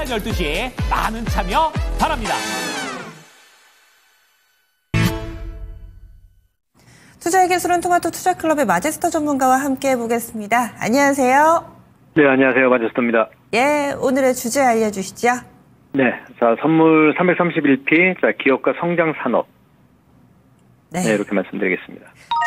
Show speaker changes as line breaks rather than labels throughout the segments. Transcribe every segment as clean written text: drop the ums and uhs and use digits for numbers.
오전 12시 많은 참여 바랍니다.
투자의 기술은 토마토 투자클럽의 마제스터 전문가와 함께 해보겠습니다. 안녕하세요.
네, 안녕하세요. 마제스터입니다.
예, 오늘의 주제 알려주시죠.
네, 자, 선물 331피, 자, 기업과 성장산업. 네, 이렇게 말씀드리겠습니다.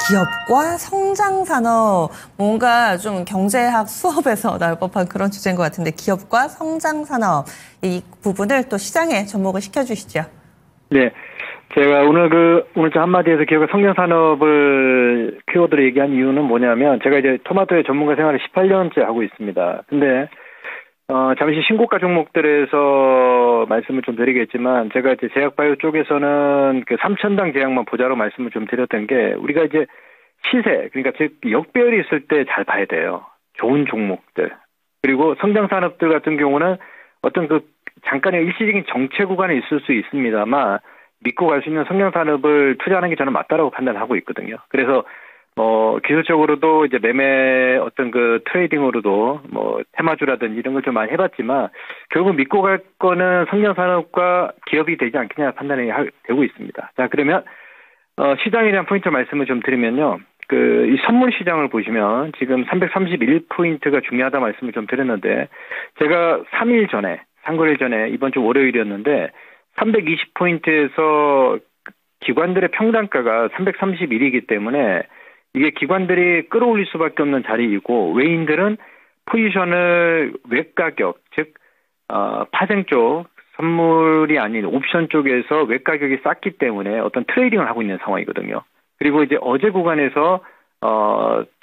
기업과 성장산업, 뭔가 좀 경제학 수업에서 나올 법한 그런 주제인 것 같은데, 기업과 성장산업, 이 부분을 또 시장에 접목을 시켜주시죠.
네, 제가 오늘 저 한마디에서 기업과 성장산업을 키워드로 얘기한 이유는 뭐냐면, 제가 이제 토마토의 전문가 생활을 18년째 하고 있습니다. 근데 잠시 신고가 종목들에서 말씀을 좀 드리겠지만, 제가 이제 제약바이오 쪽에서는 그 3천당 제약만 보자로 말씀을 좀 드렸던 게, 우리가 이제 시세, 그러니까 즉 역배열이 있을 때 잘 봐야 돼요. 좋은 종목들. 그리고 성장산업들 같은 경우는 어떤 그 잠깐의 일시적인 정체 구간에 있을 수 있습니다만, 믿고 갈 수 있는 성장산업을 투자하는 게 저는 맞다라고 판단하고 있거든요. 그래서 기술적으로도 이제 매매 어떤 그 트레이딩으로도 테마주라든지 이런 걸 좀 많이 해봤지만, 결국 믿고 갈 거는 성장산업과 기업이 되지 않겠냐 판단이 되고 있습니다. 자, 그러면 시장에 대한 포인트 말씀을 좀 드리면요. 이 선물 시장을 보시면 지금 331포인트가 중요하다 말씀을 좀 드렸는데, 제가 3일 전에, 상거일 전에 이번 주 월요일이었는데 320포인트에서 기관들의 평단가가 331이기 때문에 이게 기관들이 끌어올릴 수밖에 없는 자리이고, 외인들은 포지션을 외가격, 즉 파생 쪽, 선물이 아닌 옵션 쪽에서 외가격이 쌌기 때문에 어떤 트레이딩을 하고 있는 상황이거든요. 그리고 이제 어제 구간에서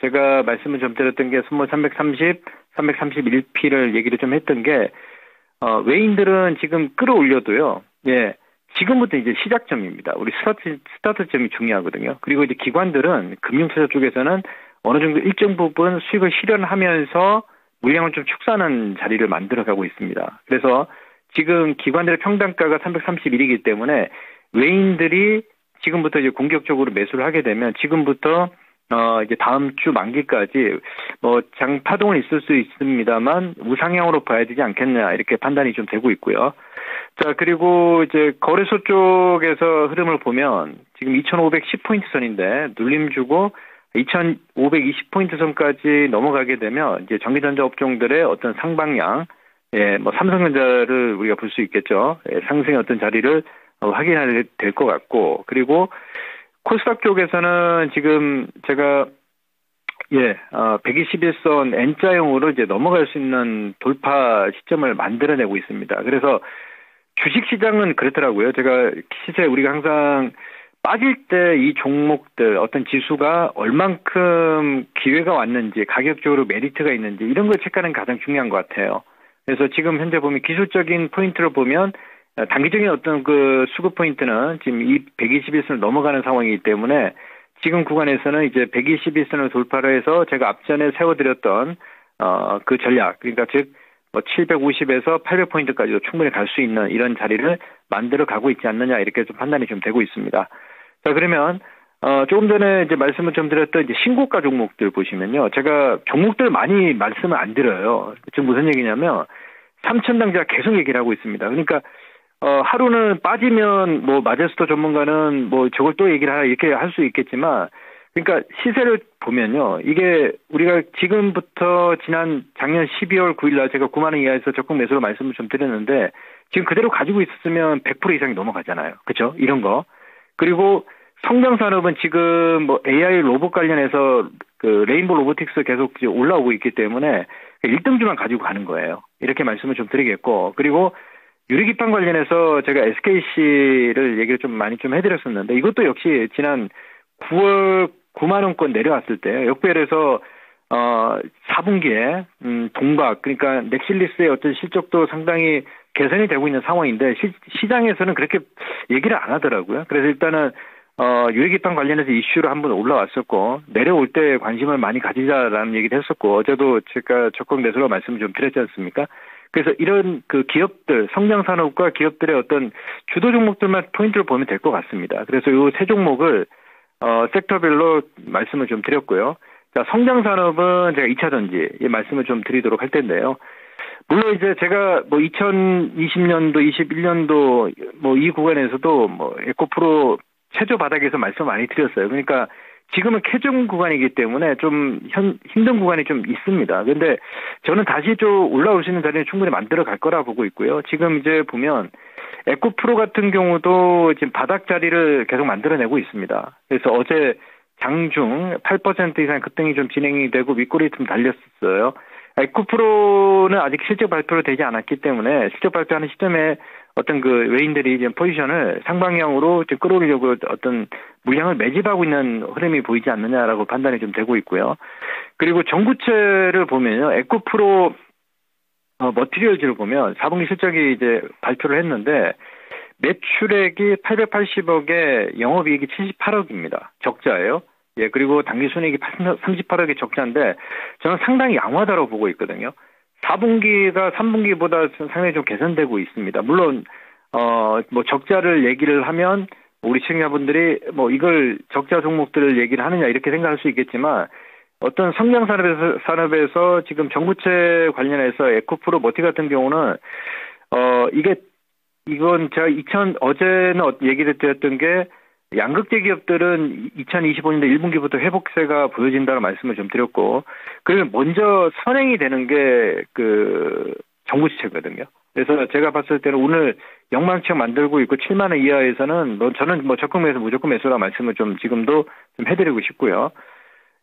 제가 말씀을 좀 드렸던 게 선물 330, 331P를 얘기를 좀 했던 게, 외인들은 지금 끌어올려도요. 예. 지금부터 이제 시작점입니다. 우리 스타트점이 중요하거든요. 그리고 이제 기관들은 금융투자 쪽에서는 어느 정도 일정 부분 수익을 실현하면서 물량을 좀 축소하는 자리를 만들어가고 있습니다. 그래서 지금 기관들의 평단가가 331이기 때문에 외인들이 지금부터 이제 공격적으로 매수를 하게 되면 지금부터 이제 다음 주 만기까지 장 파동은 있을 수 있습니다만 우상향으로 봐야 되지 않겠냐, 이렇게 판단이 좀 되고 있고요. 자, 그리고 이제 거래소 쪽에서 흐름을 보면 지금 2,510포인트 선인데 눌림 주고 2,520포인트 선까지 넘어가게 되면 이제 전기전자 업종들의 어떤 상방향, 삼성전자를 우리가 볼 수 있겠죠. 상승의 어떤 자리를 확인하게 될 것 같고, 그리고 코스닥 쪽에서는 지금 제가 121선 N자형으로 이제 넘어갈 수 있는 돌파 시점을 만들어내고 있습니다. 그래서 주식시장은 그렇더라고요. 제가 시세 우리가 항상 빠질 때 이 종목들 어떤 지수가 얼만큼 기회가 왔는지, 가격적으로 메리트가 있는지 이런 걸 체크하는 게 가장 중요한 것 같아요. 그래서 지금 현재 보면 기술적인 포인트를 보면 단기적인 어떤 그 수급 포인트는 지금 이 121선을 넘어가는 상황이기 때문에 지금 구간에서는 이제 121선을 돌파를 해서 제가 앞전에 세워드렸던 그 전략, 그러니까 즉 750에서 800포인트까지도 충분히 갈 수 있는 이런 자리를 만들어 가고 있지 않느냐, 이렇게 좀 판단이 좀 되고 있습니다. 자, 그러면 조금 전에 이제 말씀을 좀 드렸던 이제 신고가 종목들 보시면요, 제가 종목들 많이 말씀을 안 드려요. 지금 무슨 얘기냐면 3천당 제가 계속 얘기를 하고 있습니다. 그러니까 하루는 빠지면 마제스터 전문가는 저걸 또 얘기를 하라 이렇게 할 수 있겠지만, 그러니까 시세를 보면요, 이게 우리가 지금부터 지난 작년 12월 9일 날 제가 9만 원 이하에서 적극 매수로 말씀을 좀 드렸는데, 지금 그대로 가지고 있었으면 100% 이상이 넘어가잖아요. 그렇죠? 이런 거. 그리고 성장산업은 지금 AI 로봇 관련해서 그 레인보우 로보틱스 계속 이제 올라오고 있기 때문에 1등주만 가지고 가는 거예요. 이렇게 말씀을 좀 드리겠고, 그리고 유리기판 관련해서 제가 SKC를 얘기를 좀 많이 좀 해드렸었는데, 이것도 역시 지난 9월 9만 원권 내려왔을 때 역배열에서 4분기에 동박, 그러니까 넥실리스의 어떤 실적도 상당히 개선이 되고 있는 상황인데 시장에서는 그렇게 얘기를 안 하더라고요. 그래서 일단은 유리기판 관련해서 이슈로 한번 올라왔었고, 내려올 때 관심을 많이 가지자라는 얘기를 했었고, 어제도 제가 적극 매수로 말씀을 좀 드렸지 않습니까? 그래서 이런 그 기업들, 성장산업과 기업들의 어떤 주도 종목들만 포인트를 보면 될 것 같습니다. 그래서 이 세 종목을 섹터별로 말씀을 좀 드렸고요. 자, 성장산업은 제가 2차 전지 말씀을 좀 드리도록 할 텐데요. 물론 이제 제가 뭐 2020년도, 21년도 뭐 이 구간에서도 뭐 에코프로 최저 바닥에서 말씀 많이 드렸어요. 그러니까 지금은 최종 구간이기 때문에 좀 힘든 구간이 좀 있습니다. 근데 저는 다시 좀 올라올 수 있는 자리는 충분히 만들어 갈 거라 보고 있고요. 지금 이제 보면 에코프로 같은 경우도 지금 바닥 자리를 계속 만들어내고 있습니다. 그래서 어제 장중 8% 이상 급등이 좀 진행이 되고 윗골이 좀 달렸었어요. 에코프로는 아직 실적 발표로 되지 않았기 때문에 실적 발표하는 시점에 어떤 그 외인들이 지금 포지션을 상방향으로 좀 끌어올리려고 어떤 물량을 매집하고 있는 흐름이 보이지 않느냐라고 판단이 좀 되고 있고요. 그리고 정부채를 보면요. 에코프로 머티리얼즈를 보면 4분기 실적이 이제 발표를 했는데 매출액이 880억에 영업이익이 78억입니다. 적자예요. 예, 그리고 당기순이익이 38억의 적자인데 저는 상당히 양호하다고 보고 있거든요. 4분기가 3분기보다 상당히 좀 개선되고 있습니다. 물론 뭐 적자를 얘기를 하면 우리 시청자분들이 뭐 이걸 적자 종목들을 얘기를 하느냐 이렇게 생각할 수 있겠지만 어떤 성장 산업에서 지금 정부채 관련해서 에코프로 머티 같은 경우는 이건 제가 어제는 얘기를 드렸던 게 양극재 기업들은 2025년도 1분기부터 회복세가 보여진다는 말씀을 좀 드렸고, 그러면 먼저 선행이 되는 게 그 정부지체거든요. 그래서 제가 봤을 때는 오늘 영망치형 만들고 있고 7만 원 이하에서는 저는 뭐 적극 매수 무조건 매수라 말씀을 좀 지금도 좀 해드리고 싶고요.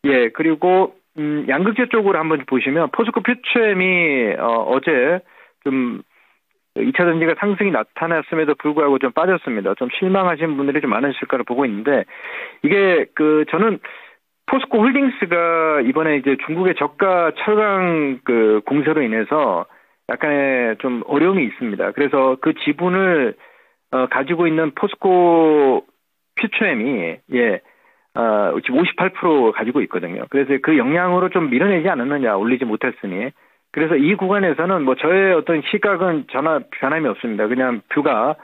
예, 그리고 양극재 쪽으로 한번 보시면 포스코 퓨처엠이 어제 좀 2차 전지가 상승이 나타났음에도 불구하고 좀 빠졌습니다. 좀 실망하신 분들이 좀 많으실 거라 보고 있는데, 이게 저는 포스코 홀딩스가 이번에 이제 중국의 저가 철강 공세로 인해서 약간의 좀 어려움이 있습니다. 그래서 그 지분을 가지고 있는 포스코 퓨처엠이 지금 58% 가지고 있거든요. 그래서 그 영향으로 좀 밀어내지 않았느냐, 올리지 못했으니. 그래서 이 구간에서는 뭐 저의 어떤 시각은 변함이 없습니다. 그냥 뷰가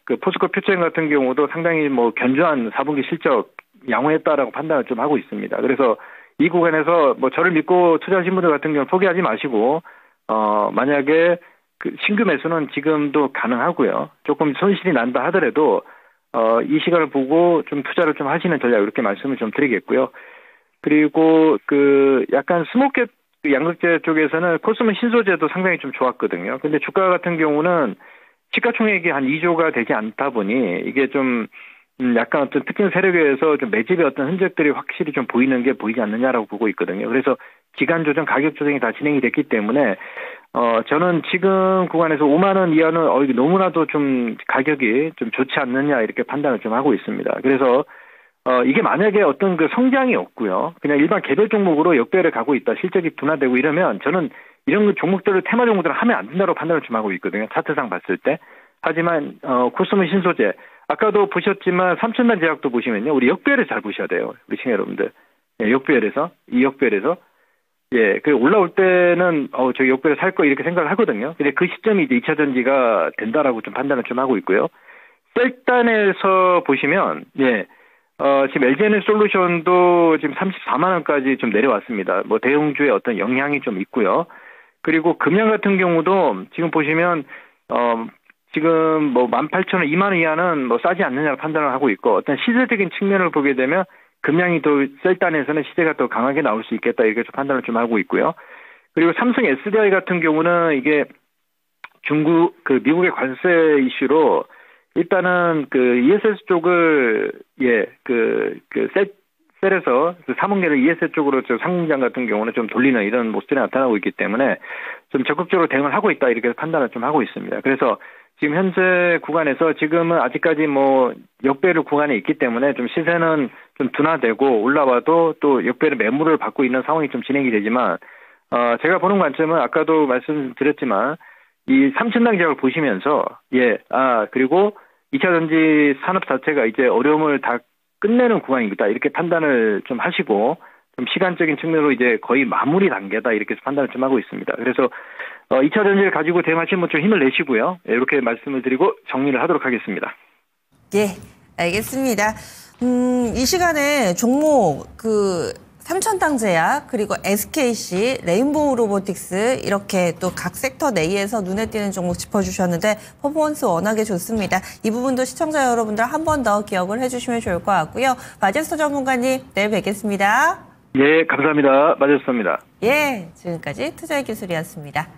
그 포스코 퓨처엠 같은 경우도 상당히 뭐 견조한 4분기 실적 양호했다라고 판단을 좀 하고 있습니다. 그래서 이 구간에서 뭐 저를 믿고 투자하신 분들 같은 경우는 포기하지 마시고 만약에 그 신규 매수는 지금도 가능하고요. 조금 손실이 난다 하더라도 이 시간을 보고 좀 투자를 좀 하시는 전략, 이렇게 말씀을 좀 드리겠고요. 그리고 약간 스모켓 양극재 쪽에서는 코스모 신소재도 상당히 좀 좋았거든요. 근데 주가 같은 경우는 시가총액이 한 2조가 되지 않다 보니 이게 좀 약간 어떤 특정 세력에 의해서 좀 매집의 어떤 흔적들이 확실히 좀 보이는 게 보이지 않느냐라고 보고 있거든요. 그래서 기간 조정, 가격 조정이 다 진행이 됐기 때문에 저는 지금 구간에서 5만 원 이하는 이게 너무나도 좀 가격이 좀 좋지 않느냐, 이렇게 판단을 좀 하고 있습니다. 그래서 이게 만약에 어떤 그 성장이 없고요, 그냥 일반 개별 종목으로 역배를 가고 있다, 실적이 둔화되고 이러면 저는 이런 종목들을 테마 종목들을 하면 안 된다고 판단을 좀 하고 있거든요. 차트상 봤을 때. 하지만 코스모 신소재, 아까도 보셨지만 삼천단 제약도 보시면요, 우리 역배를 잘 보셔야 돼요, 우리 시청자 여러분들. 예, 역배열에서 그 올라올 때는 저 역배를 살 거 이렇게 생각을 하거든요. 근데 그 시점이 이제 2차 전지가 된다라고 좀 판단을 좀 하고 있고요. 셀단에서 보시면 지금 LG에너지 솔루션도 지금 34만 원까지 좀 내려왔습니다. 뭐 대형주의 어떤 영향이 좀 있고요. 그리고 금양 같은 경우도 지금 보시면 지금 뭐 18,000원, 2만 원 이하는 뭐 싸지 않느냐고 판단을 하고 있고, 어떤 시세적인 측면을 보게 되면 금양이 더 셀단에서는 시세가 더 강하게 나올 수 있겠다, 이렇게 좀 판단을 좀 하고 있고요. 그리고 삼성 SDI 같은 경우는 이게 미국의 관세 이슈로 일단은 ESS 쪽을 셀에서 3분기를 ESS 쪽으로 상공장 같은 경우는 좀 돌리는 이런 모습들이 나타나고 있기 때문에 좀 적극적으로 대응을 하고 있다, 이렇게 판단을 좀 하고 있습니다. 그래서 지금 현재 구간에서 지금은 아직까지 뭐 역배를 구간에 있기 때문에 좀 시세는 좀 둔화되고 올라와도 또 역배를 매물을 받고 있는 상황이 좀 진행이 되지만, 제가 보는 관점은 아까도 말씀드렸지만 이 삼천당 지역을 보시면서 그리고 2차 전지 산업 자체가 이제 어려움을 다 끝내는 구간이다, 이렇게 판단을 좀 하시고, 좀 시간적인 측면으로 이제 거의 마무리 단계다, 이렇게 판단을 좀 하고 있습니다. 그래서 2차 전지를 가지고 대응하시는 분 좀 힘을 내시고요. 이렇게 말씀을 드리고 정리를 하도록 하겠습니다.
예, 알겠습니다. 이 시간에 종목 삼천탕제약, 그리고 SKC, 레인보우 로보틱스 이렇게 또 각 섹터 내에서 눈에 띄는 종목 짚어주셨는데 퍼포먼스 워낙에 좋습니다. 이 부분도 시청자 여러분들 한 번 더 기억을 해주시면 좋을 것 같고요. 마제스터 전문가님, 내일 뵙겠습니다.
예, 감사합니다. 마제스터입니다.
예, 지금까지 투자의 기술이었습니다.